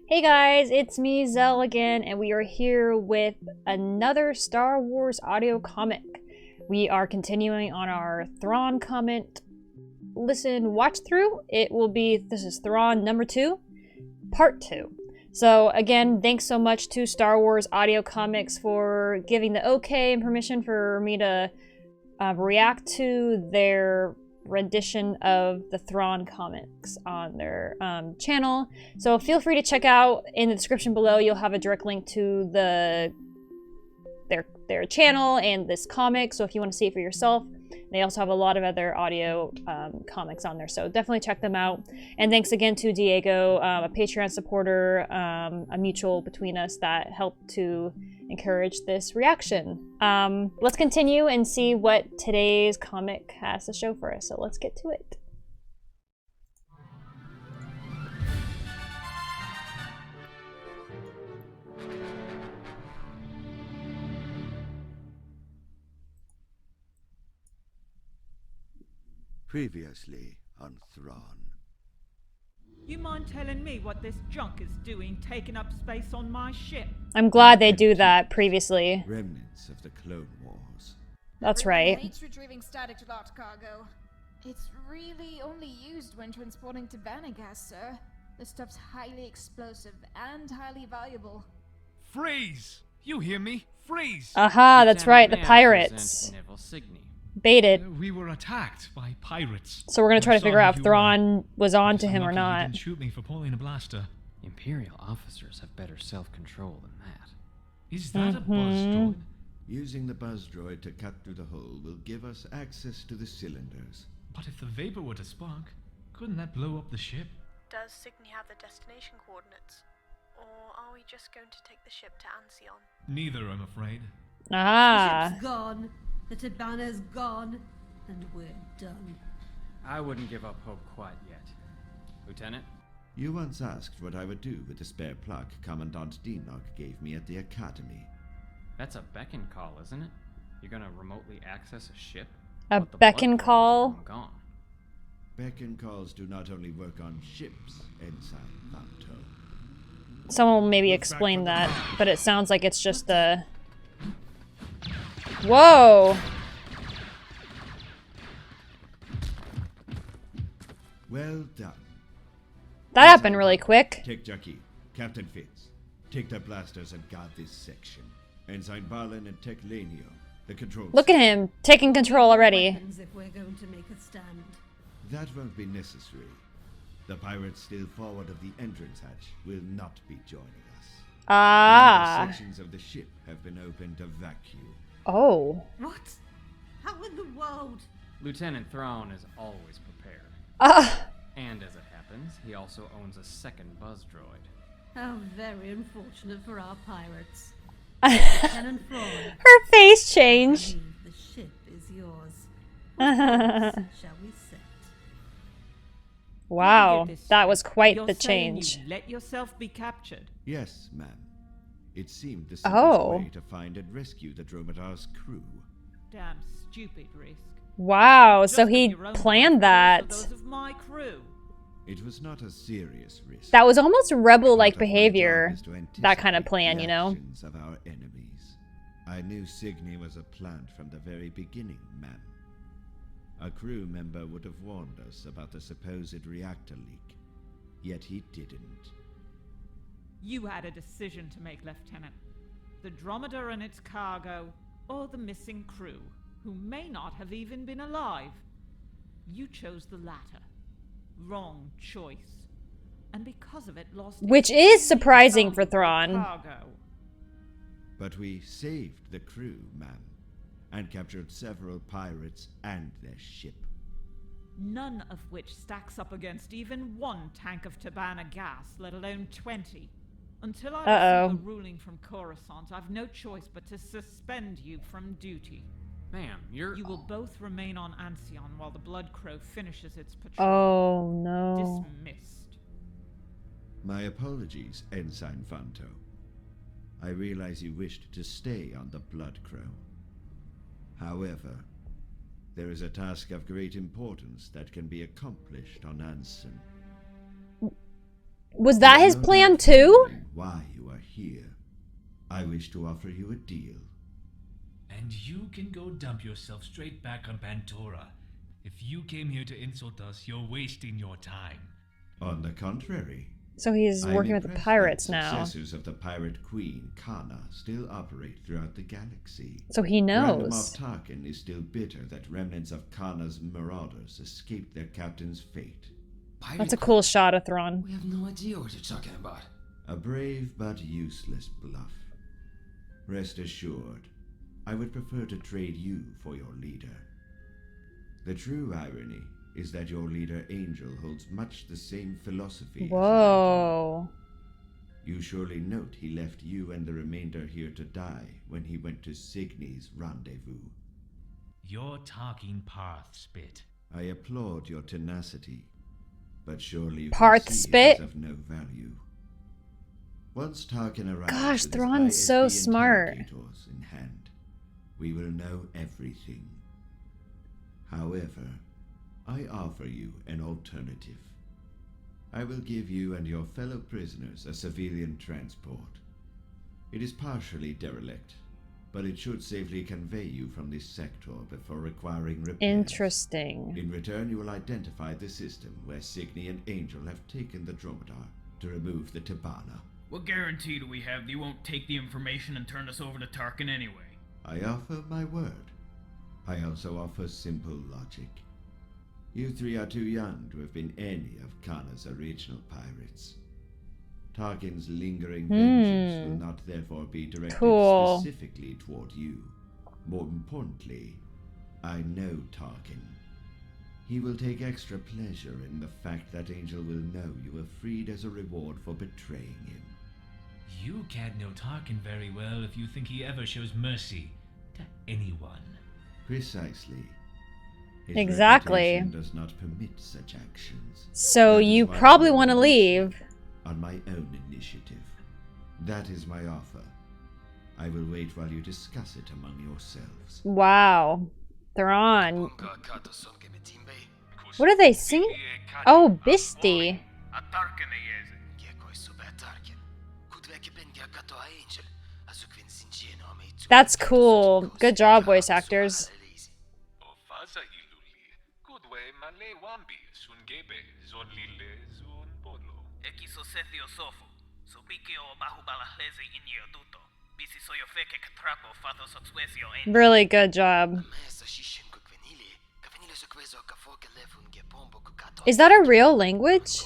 Hey guys, it's me, Zell again, and we are here with another Star Wars audio comic. We are continuing on our Thrawn comment listen watch through. This is Thrawn number 2, part 2. So again, thanks so much to Star Wars Audio Comics for giving the okay and permission for me to react to their rendition of the Thrawn comics on their channel. So feel free to check out in the description below. You'll have a direct link to their channel and this comic. So if you want to see it for yourself, they also have a lot of other audio comics on there. So definitely check them out. And thanks again to Diego, a Patreon supporter, a mutual between us that helped to encourage this reaction. Let's continue and see what today's comic has to show for us. So let's get to it. Previously on Thrawn. You mind telling me what this junk is doing, taking up space on my ship? I'm glad they do that previously. Remnants of the Clone Wars. That's right. Hates retrieving static lot cargo. It's really only used when transporting Tabana gas, sir. The stuff's highly explosive and highly valuable. Freeze! You hear me? Freeze! Aha, that's right, the pirates. Baited. We were attacked by pirates. So we're gonna try to I figure saw out who if you Thrawn was on were. to him or Lucky you not. didn't shoot me for pulling a blaster. Imperial officers have better self-control than that. Is that a buzz droid? Using the buzz droid to cut through the hole will give us access to the cylinders. But if the vapor were to spark, couldn't that blow up the ship? Does Signy have the destination coordinates? Or are we just going to take the ship to Ancion? Neither, I'm afraid. Ah. The ship's gone, the Tabana's gone, and we're done. I wouldn't give up hope quite yet. Lieutenant? You once asked what I would do with the spare plug Commandant Dinog gave me at the Academy. That's a beckon call, isn't it? You're gonna remotely access a ship? A But the beckon blood call? flows are gone. Beacon calls do not only work on ships, Ensign Vanto. Someone will maybe explain that, but it sounds like it's just a... Whoa! Well done. That happened really quick. Take Jackie, Captain Fitz. Take the blasters and guard this section. Ensign Barlin and Tech Lanio, the control. Look at him, taking control already. Weapons if we're going to make a stand. That won't be necessary. The pirates still forward of the entrance hatch will not be joining us. The Ah. sections of the ship have been opened to vacuum. Oh. What? How in the world? Lieutenant Thrawn is always prepared. Ah. And as it happens, he also owns a second buzz droid. How very unfortunate for our pirates. Her Lieutenant Thrawn, face I changed. believe the ship is yours. What course shall we set? Wow, Let me get this that straight. was quite You're the saying change. you let yourself be captured. Yes, ma'am. It seemed the simplest Oh. way to find and rescue the Dromedar's crew. Damn stupid risk. Wow, so Just he put your own planned life that. first for those of my crew. It was not a serious risk. That was almost rebel-like Part of my behavior. job is to That kind of anticipate plan, the you know? actions of our enemies. I knew Signy was a plant from the very beginning, ma'am. A crew member would have warned us about the supposed reactor leak, yet he didn't. You had a decision to make, Lieutenant. The Dromedar and its cargo, or the missing crew, who may not have even been alive. You chose the latter. Wrong choice. And because of it, lost... Which is surprising for Thrawn. Cargo. But we saved the crew, ma'am, and captured several pirates and their ship. None of which stacks up against even one tank of Tabana gas, let alone 20. Until I receive a ruling from Coruscant, I've no choice but to suspend you from duty. Ma'am, you're... You will both remain on Ancion while the Blood Crow finishes its patrol. Oh, no. Dismissed. My apologies, Ensign Vanto. I realize you wished to stay on the Blood Crow. However, There is a task of great importance that can be accomplished on Anson. Was that his No plan doubt too? wondering why you are here. I wish to offer you a deal. And you can go dump yourself straight back on Pantora. If you came here to insult us, you're wasting your time. On the contrary, So he's I am working with the impressed pirates that now. successors of the pirate queen, Kana, still operate throughout the galaxy. So he Grand knows. Moff Tarkin is still bitter that remnants of Kana's marauders escaped their captain's fate. That's a cool shot of Thrawn. We have no idea what you're talking about. A brave but useless bluff. Rest assured, I would prefer to trade you for your leader. The true irony is that your leader, Angel, holds much the same philosophy as Whoa. you surely note he left you and the remainder here to die when he went to Signy's rendezvous. You're talking Parth Spit. I applaud your tenacity, but surely you Parth can see Spit? it is of no value. Once Tarkin arrives Gosh, with his Thrawn's so ISB smart. interrogators in hand, we will know everything. However, I offer you an alternative. I will give you and your fellow prisoners a civilian transport. It is partially derelict, but it should safely convey you from this sector before requiring repairs. Interesting. In return, you will identify the system where Signy and Angel have taken the Dromedar to remove the Tabana. What guarantee do we have that you won't take the information and turn us over to Tarkin anyway? I offer my word. I also offer simple logic. You three are too young to have been any of Kana's original pirates. Tarkin's lingering vengeance will not therefore be directed Cool. specifically toward you. More importantly, I know Tarkin. He will take extra pleasure in the fact that Angel will know you were freed as a reward for betraying him. You can't know Tarkin very well if you think he ever shows mercy to anyone. Precisely. His Exactly. reputation does not permit such actions. So That is you why probably I will want to leave. on my own initiative. That is my offer. I will wait while you discuss it among yourselves. Wow. Thrawn. What are they singing? Oh, Bisti. That's cool. Good job, voice actors. Really good job. Is that a real language?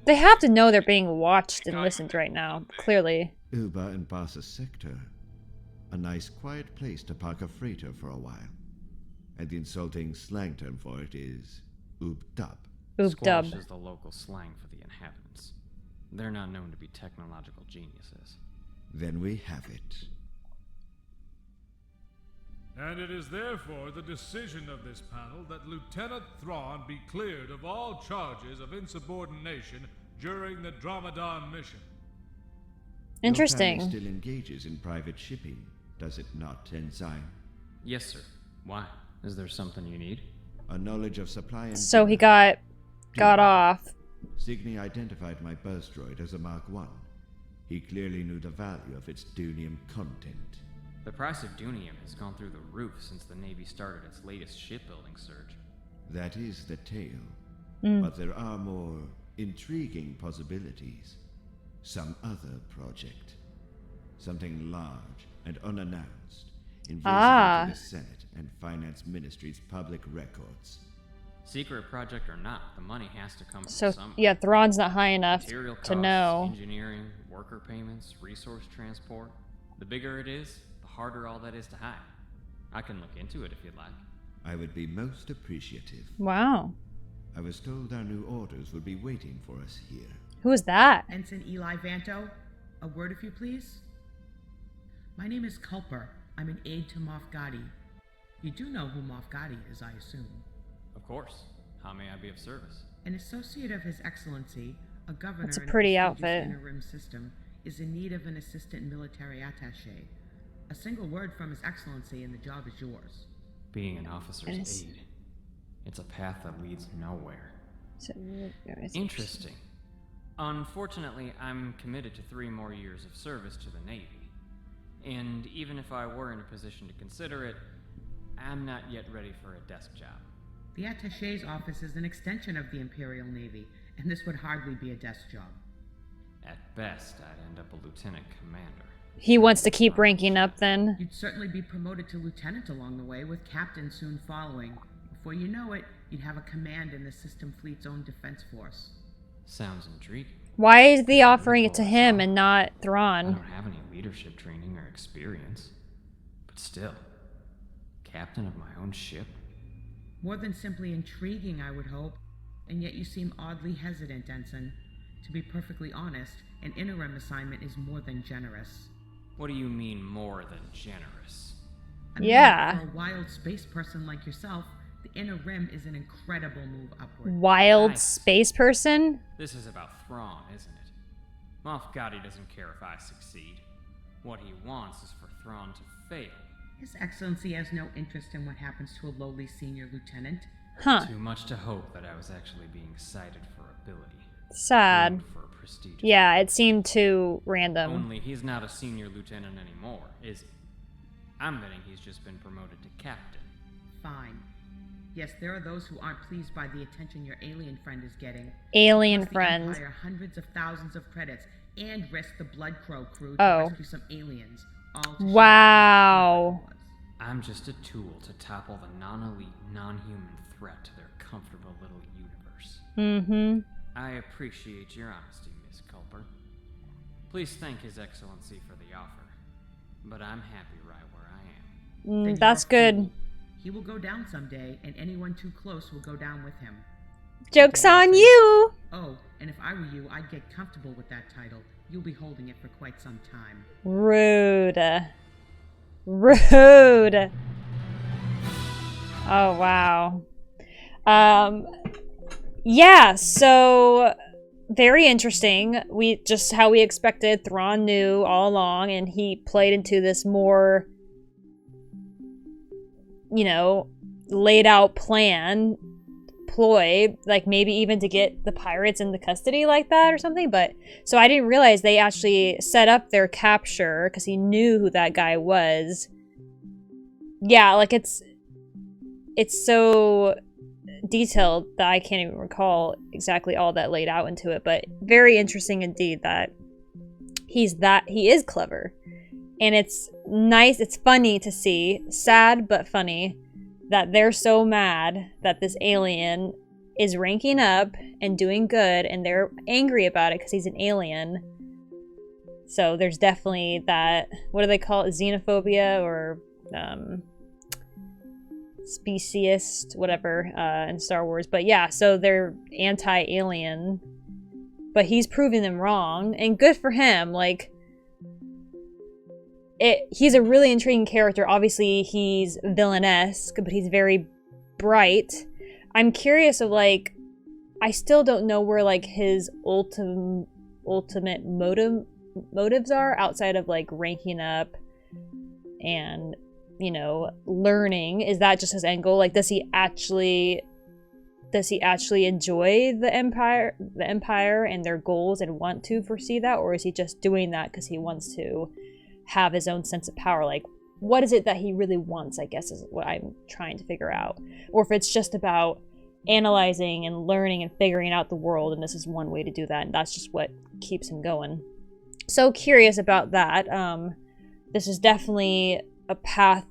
They have to know they're being watched and listened to right now, clearly. Uba and Bassa Sector. A nice quiet place to park a freighter for a while. And the insulting slang term for it is Oop-dub. Oop-dub. Squelch is the local slang for the inhabitants. They're not known to be technological geniuses. Then we have it. And it is therefore the decision of this panel that Lieutenant Thrawn be cleared of all charges of insubordination during the Dromedawn mission. Interesting. Your family still engages in private shipping, does it not, Ensign? Yes, sir. Why? Is there something you need? A knowledge of supply and So he got off. Signy identified my burst droid as a Mark I. He clearly knew the value of its Dunium content. The price of Dunium has gone through the roof since the Navy started its latest shipbuilding surge. That is the tale. But there are more intriguing possibilities. Some other project. Something large and unannounced. Invisible to the Senate and Finance Ministry's public records. Secret project or not, the money has to come from So, somewhere. yeah, Thrawn's not high enough Material costs, to know. engineering, worker payments, resource transport. The bigger it is, the harder all that is to hide. I can look into it if you'd like. I would be most appreciative. Wow. I was told our new orders would be waiting for us here. Who is that? Ensign Eli Vanto, a word if you please. My name is Culper. I'm an aide to Moff Gotti. You do know who Moff Gotti is, I assume. Of course. How may I be of service? An associate of His Excellency, a governor That's a in pretty prestigious outfit. Inner Rim system, is in need of an assistant military attaché. A single word from His Excellency and the job is yours. Being an officer's aide. It's a path that leads nowhere. Interesting. Unfortunately, I'm committed to 3 more years of service to the Navy. And even if I were in a position to consider it, I'm not yet ready for a desk job. The attaché's office is an extension of the Imperial Navy, and this would hardly be a desk job. At best, I'd end up a lieutenant commander. He wants to keep ranking up then. You'd certainly be promoted to lieutenant along the way, with captain soon following. Before you know it, you'd have a command in the system fleet's own defense force. Sounds intriguing. Why is he offering it to him and not Thrawn? I don't have any leadership training or experience. But still, captain of my own ship? More than simply intriguing, I would hope. And yet you seem oddly hesitant, Ensign. To be perfectly honest, an interim assignment is more than generous. What do you mean, more than generous? I mean, yeah. For a wild space person like yourself, the Inner Rim is an incredible move upward. Wild space person? This is about Thrawn, isn't it? Moff Gotti doesn't care if I succeed. What he wants is for Thrawn to fail. His Excellency has no interest in what happens to a lowly senior lieutenant. Huh. Too much to hope that I was actually being cited for ability. Sad. For a prestigious yeah, it seemed too random. Only he's not a senior lieutenant anymore, is he? I'm betting he's just been promoted to captain. Fine. Yes, there are those who aren't pleased by the attention your alien friend is getting. Alien Plus, friend. The Empire hundreds of thousands of credits and risk the Blood Crow crew to rescue some aliens. All to wow. I'm just a tool to topple the non-elite, non-human threat to their comfortable little universe. Mm-hmm. I appreciate your honesty, Miss Culper. Please thank His Excellency for the offer. But I'm happy right where I am. That's good. He will go down someday, and anyone too close will go down with him. Joke's on you! Oh, and if I were you, I'd get comfortable with that title. You'll be holding it for quite some time. Rude. Rude. Oh, wow. Yeah, so very interesting. We just how we expected. Thrawn knew all along, and he played into this more, you know, laid out ploy, like maybe even to get the pirates into custody like that or something. But so I didn't realize they actually set up their capture because he knew who that guy was. Yeah, like it's so detailed that I can't even recall exactly all that laid out into it, but very interesting indeed that he is clever. And it's nice, it's funny to see, sad but funny, that they're so mad that this alien is ranking up and doing good, and they're angry about it because he's an alien. So there's definitely that, what do they call it, xenophobia or speciest, whatever, in Star Wars. But yeah, so they're anti-alien, but he's proving them wrong, and good for him. Like, he's a really intriguing character. Obviously, he's villainesque, but he's very bright. I'm curious of, like, I still don't know where, like, his ultimate motives are outside of, like, ranking up and, you know, learning. Is that just his end goal? Like, does he actually enjoy the empire and their goals and want to foresee that, or is he just doing that because he wants to have his own sense of power? Like, what is it that he really wants, I guess, is what I'm trying to figure out. Or if it's just about analyzing and learning and figuring out the world, and this is one way to do that, and that's just what keeps him going. So curious about that. This is definitely a path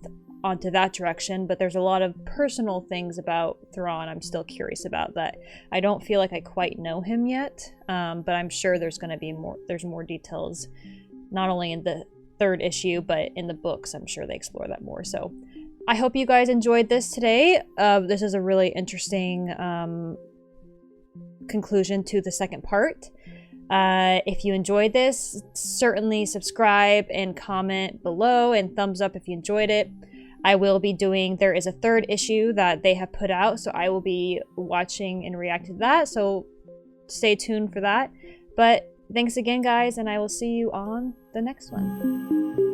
onto that direction, but there's a lot of personal things about Thrawn I'm still curious about that I don't feel like I quite know him yet, but I'm sure there's going to be more details, not only in the third issue, but in the books. I'm sure they explore that more. So I hope you guys enjoyed this today. This is a really interesting conclusion to the second part. If you enjoyed this, certainly subscribe and comment below, and thumbs up if you enjoyed it. I will be doing, there is a 3rd issue that they have put out, so I will be watching and react to that, so stay tuned for that. But thanks again, guys, and I will see you on the next one.